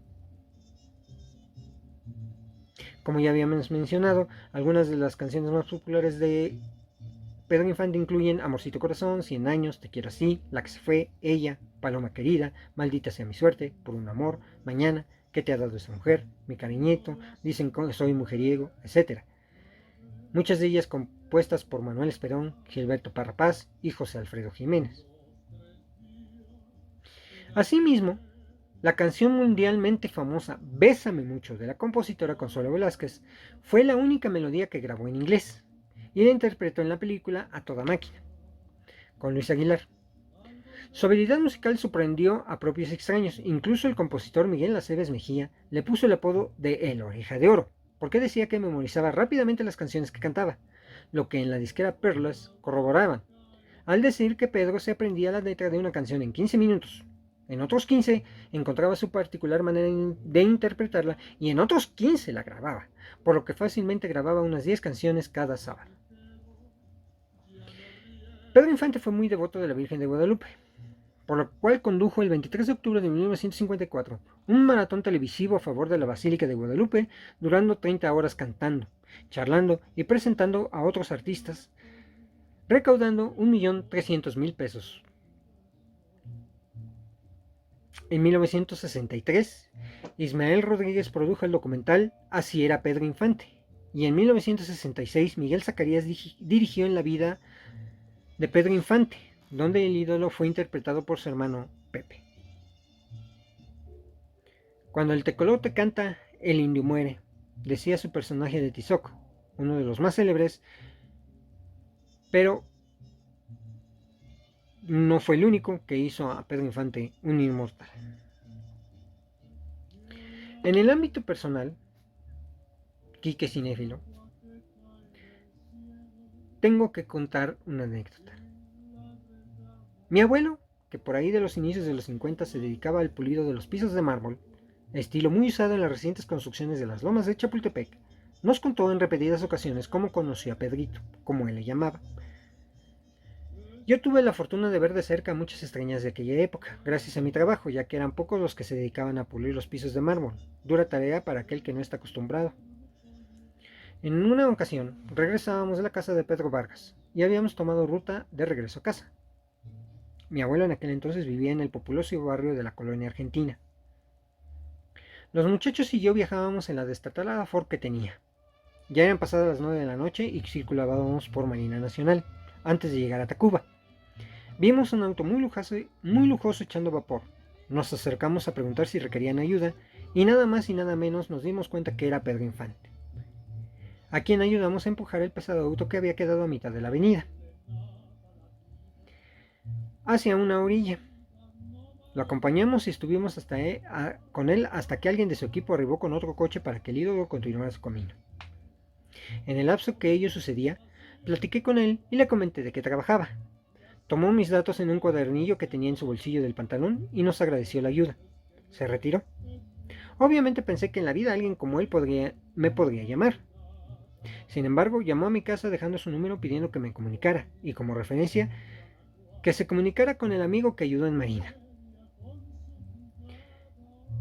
Speaker 1: Como ya habíamos mencionado, algunas de las canciones más populares de Pedro Infante incluyen Amorcito Corazón, 100 años, Te quiero así, La que se fue, Ella, Paloma querida, Maldita sea mi suerte, Por un amor, Mañana, ¿Qué te ha dado esa mujer?, Mi cariñito, Dicen que soy mujeriego, etc. Muchas de ellas compuestas por Manuel Esperón, Gilberto Parra Paz y José Alfredo Jiménez. Asimismo, la canción mundialmente famosa Bésame mucho de la compositora Consuelo Velázquez fue la única melodía que grabó en inglés y la interpretó en la película A Toda Máquina, con Luis Aguilar. Su habilidad musical sorprendió a propios extraños. Incluso el compositor Miguel Aceves Mejía le puso el apodo de El Oreja de Oro, porque decía que memorizaba rápidamente las canciones que cantaba, lo que en la disquera Perlas corroboraban, al decir que Pedro se aprendía la letra de una canción en 15 minutos. En otros 15 encontraba su particular manera de interpretarla y en otros 15 la grababa, por lo que fácilmente grababa unas 10 canciones cada sábado. Pedro Infante fue muy devoto de la Virgen de Guadalupe. por lo cual condujo el 23 de octubre de 1954 un maratón televisivo a favor de la Basílica de Guadalupe, durando 30 horas cantando, charlando y presentando a otros artistas, recaudando 1.300.000 pesos. En 1963, Ismael Rodríguez produjo el documental Así era Pedro Infante, y en 1966 Miguel Zacarías dirigió En la vida de Pedro Infante, donde el ídolo fue interpretado por su hermano Pepe. Cuando el tecolote canta, el indio muere, decía su personaje de Tizoc, uno de los más célebres, pero no fue el único que hizo a Pedro Infante un inmortal. En el ámbito personal, Quique Cinéfilo, tengo que contar una anécdota. Mi abuelo, que por ahí de los inicios de los 50 se dedicaba al pulido de los pisos de mármol, estilo muy usado en las recientes construcciones de las lomas de Chapultepec, nos contó en repetidas ocasiones cómo conoció a Pedrito, como él le llamaba. Yo tuve la fortuna de ver de cerca a muchas estrellas de aquella época, gracias a mi trabajo, ya que eran pocos los que se dedicaban a pulir los pisos de mármol, dura tarea para aquel que no está acostumbrado. En una ocasión, regresábamos de la casa de Pedro Vargas, y habíamos tomado ruta de regreso a casa. Mi abuelo en aquel entonces vivía en el populoso barrio de la Colonia Argentina. Los muchachos y yo viajábamos en la destatalada Ford que tenía. Ya eran pasadas las 9 de la noche y circulábamos por Marina Nacional, antes de llegar a Tacuba. Vimos un auto muy lujoso echando vapor. Nos acercamos a preguntar si requerían ayuda, y nada más y nada menos nos dimos cuenta que era Pedro Infante, a quien ayudamos a empujar el pesado auto que había quedado a mitad de la avenida, hacia una orilla. Lo acompañamos y estuvimos con él hasta que alguien de su equipo arribó con otro coche para que el ídolo continuara su camino. En el lapso que ello sucedía, platiqué con él y le comenté de qué trabajaba. Tomó mis datos en un cuadernillo que tenía en su bolsillo del pantalón y nos agradeció la ayuda. Se retiró. Obviamente pensé que en la vida alguien como él me podría llamar. Sin embargo, llamó a mi casa dejando su número pidiendo que me comunicara, y como referencia, que se comunicara con el amigo que ayudó en Marina.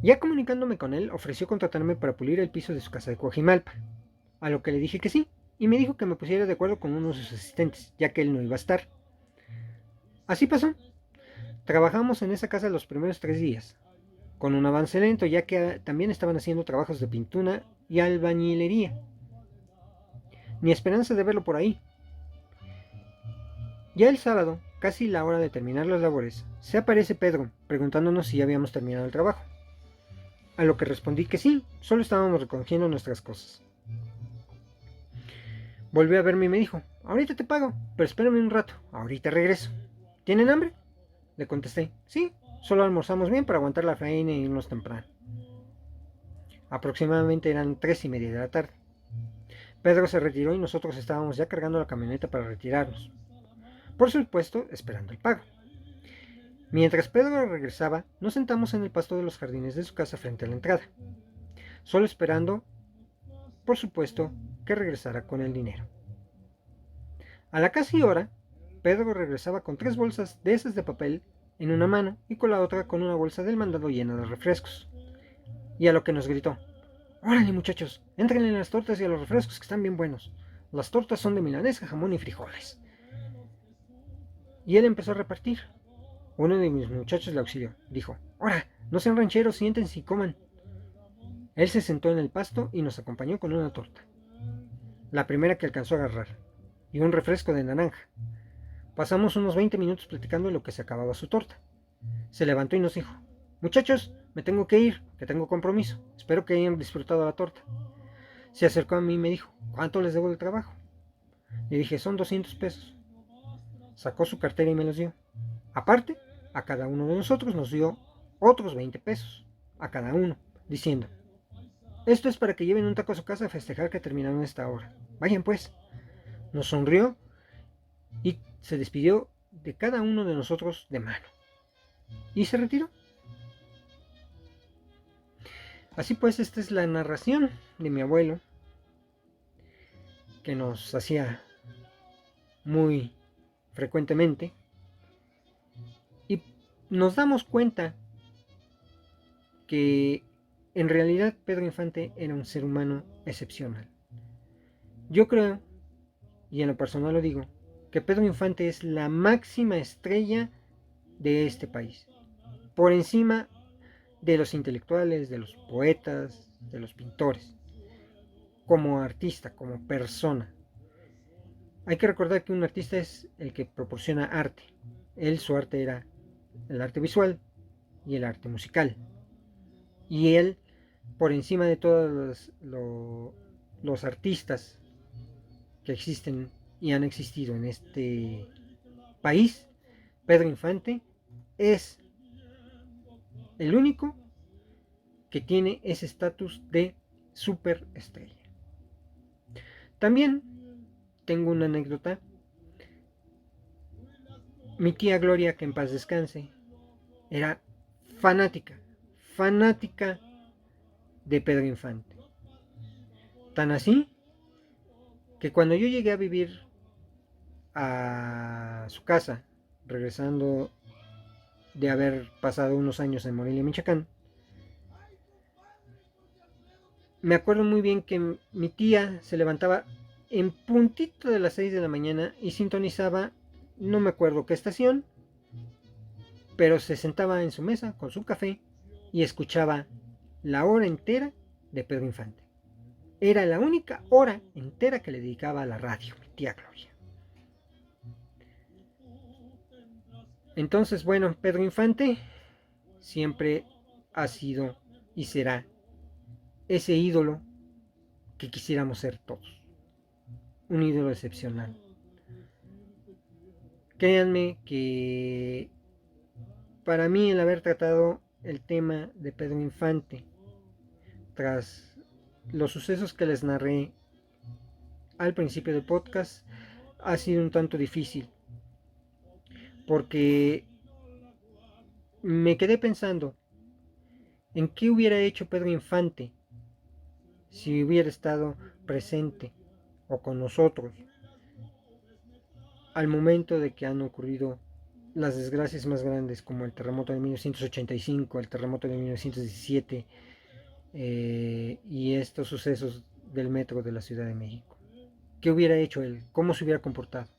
Speaker 1: Ya comunicándome con él, ofreció contratarme para pulir el piso de su casa de Coajimalpa, a lo que le dije que sí, y me dijo que me pusiera de acuerdo con uno de sus asistentes, ya que él no iba a estar. Así pasó. Trabajamos en esa casa los primeros 3 días, con un avance lento, ya que también estaban haciendo trabajos de pintura y albañilería. Ni esperanza de verlo por ahí. Ya el sábado, casi la hora de terminar las labores, se aparece Pedro, preguntándonos si ya habíamos terminado el trabajo. A lo que respondí que sí, solo estábamos recogiendo nuestras cosas. Volvió a verme y me dijo, ahorita te pago, pero espérame un rato, ahorita regreso. ¿Tienen hambre? Le contesté, sí, solo almorzamos bien para aguantar la faena y irnos temprano. Aproximadamente eran 3:30 de la tarde. Pedro se retiró y nosotros estábamos ya cargando la camioneta para retirarnos. Por supuesto, esperando el pago. Mientras Pedro regresaba, nos sentamos en el pasto de los jardines de su casa frente a la entrada, solo esperando, por supuesto, que regresara con el dinero. A la casi hora, Pedro regresaba con 3 bolsas de esas de papel en una mano y con la otra con una bolsa del mandado llena de refrescos. Y a lo que nos gritó, órale muchachos, entren en las tortas y a los refrescos que están bien buenos. Las tortas son de milanesa, jamón y frijoles. Y él empezó a repartir. Uno de mis muchachos le auxilió. Dijo, ¡ora! No sean rancheros, siéntense y coman. Él se sentó en el pasto y nos acompañó con una torta, la primera que alcanzó a agarrar, y un refresco de naranja. Pasamos unos 20 minutos platicando de lo que se acababa su torta. Se levantó y nos dijo, muchachos, me tengo que ir, que tengo compromiso. Espero que hayan disfrutado la torta. Se acercó a mí y me dijo, ¿cuánto les debo del trabajo? Le dije, son 200 pesos. Sacó su cartera y me los dio. Aparte, a cada uno de nosotros nos dio otros 20 pesos, a cada uno, diciendo, esto es para que lleven un taco a su casa a festejar que terminaron esta hora. Vayan pues. Nos sonrió y se despidió de cada uno de nosotros de mano. Y se retiró. Así pues, esta es la narración de mi abuelo, que nos hacía muy frecuentemente. Y nos damos cuenta que en realidad Pedro Infante era un ser humano excepcional. Yo creo, y en lo personal lo digo, que Pedro Infante es la máxima estrella de este país, por encima de los intelectuales, de los poetas, de los pintores, como artista, como persona. Hay que recordar que un artista es el que proporciona arte. Su arte era el arte visual y el arte musical. Y él, por encima de todos los artistas que existen y han existido en este país, Pedro Infante es el único que tiene ese estatus de superestrella. También tengo una anécdota. Mi tía Gloria, que en paz descanse, era fanática, fanática de Pedro Infante. Tan así que cuando yo llegué a vivir a su casa, regresando de haber pasado unos años en Morelia, Michoacán, me acuerdo muy bien que mi tía se levantaba en puntito de las 6 de la mañana y sintonizaba, no me acuerdo qué estación, pero se sentaba en su mesa con su café y escuchaba la hora entera de Pedro Infante. Era la única hora entera que le dedicaba a la radio, mi tía Gloria. Entonces, bueno, Pedro Infante siempre ha sido y será ese ídolo que quisiéramos ser todos. Un ídolo excepcional. Créanme que para mí el haber tratado el tema de Pedro Infante tras los sucesos que les narré al principio del podcast ha sido un tanto difícil, porque me quedé pensando en qué hubiera hecho Pedro Infante si hubiera estado presente o con nosotros al momento de que han ocurrido las desgracias más grandes, como el terremoto de 1985, el terremoto de 1917 y estos sucesos del metro de la Ciudad de México. ¿Qué hubiera hecho él? ¿Cómo se hubiera comportado?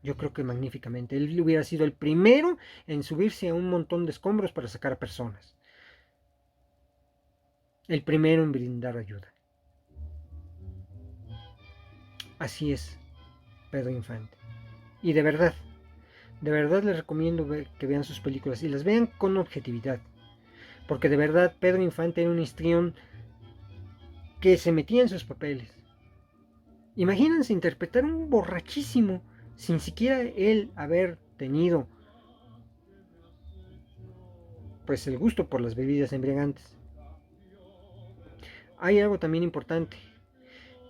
Speaker 1: Yo creo que magníficamente. Él hubiera sido el primero en subirse a un montón de escombros para sacar a personas. El primero en brindar ayuda. Así es Pedro Infante. Y de verdad les recomiendo que vean sus películas y las vean con objetividad. Porque de verdad Pedro Infante era un histrión que se metía en sus papeles. Imagínense interpretar un borrachísimo sin siquiera él haber tenido pues el gusto por las bebidas embriagantes. Hay algo también importante.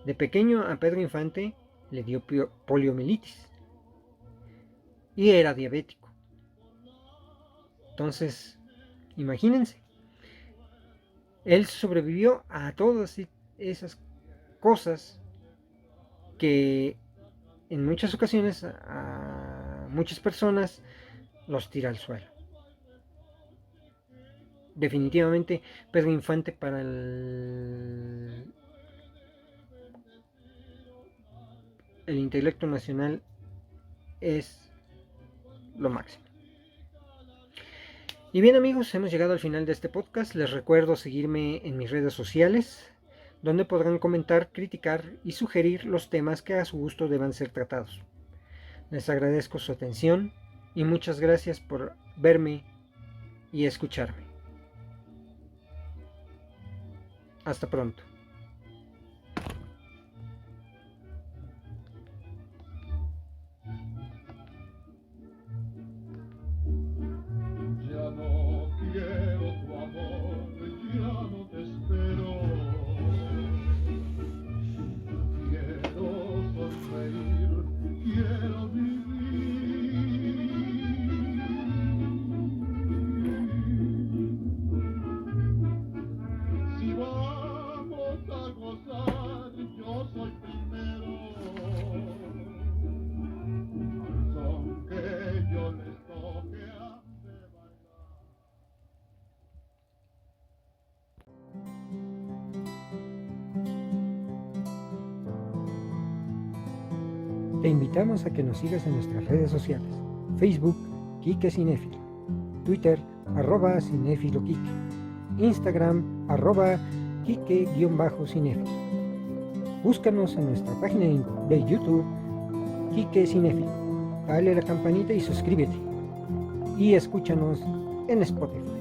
Speaker 1: De pequeño a Pedro Infante le dio poliomielitis y era diabético. Entonces, imagínense, él sobrevivió a todas esas cosas que en muchas ocasiones a muchas personas los tira al suelo. Definitivamente Pedro Infante para el intelecto nacional es lo máximo. Y bien amigos, hemos llegado al final de este podcast. Les recuerdo seguirme en mis redes sociales, donde podrán comentar, criticar y sugerir los temas que a su gusto deban ser tratados. Les agradezco su atención y muchas gracias por verme y escucharme. Hasta pronto.
Speaker 2: Ya no quiero tu amor, ya no te espero. Quiero sonreír, quiero vivir. Si vamos
Speaker 1: Te invitamos a que nos sigas en nuestras redes sociales: Facebook, Quique Cinéfilo, Twitter, @cinéfilo Quique, Instagram, @Quique_cinéfilo. Búscanos en nuestra página de YouTube, Quique Cinéfilo. Dale a la campanita y suscríbete. Y escúchanos en Spotify.